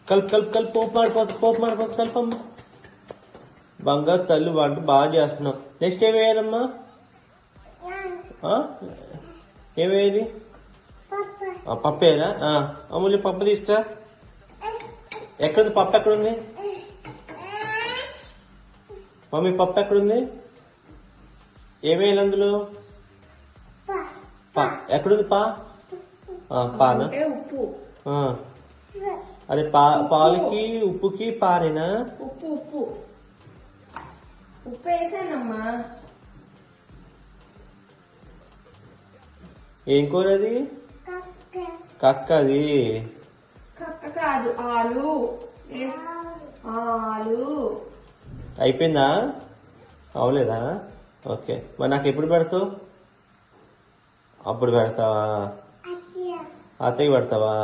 కలుపు కలుపు కలుపు పోపు మాడిపోతుంది కలపమ్మా. బంగారు తల్లి వంట బాగా చేస్తున్నావు. నెక్స్ట్ ఏం వేయాలమ్మా? ఏం వేయాలి? పప్పు వేయరా? అమూల్య పప్పు తీసుకురా. ఎక్కడుంది పప్పు? ఎక్కడుంది మమ్మీ? పప్పు ఎక్కడుంది? ఏం వేయాలి అందులో? ఎక్కడుంది పానా? ఉప్పు. అదే పాలకి ఉప్పుకి పానేనా? ఉప్పు ఉప్పు ఉప్పు వేసానమ్మా. ఏం కూర అది? కక్క. అది కక్క కాదు, ఆలు. ఆలు అయిపోయిందా? అవలేదా? ఓకే, మరి నాకు ఎప్పుడు పెడతావు? అప్పుడు పెడతావా? అత్తయ్య పెడతావా?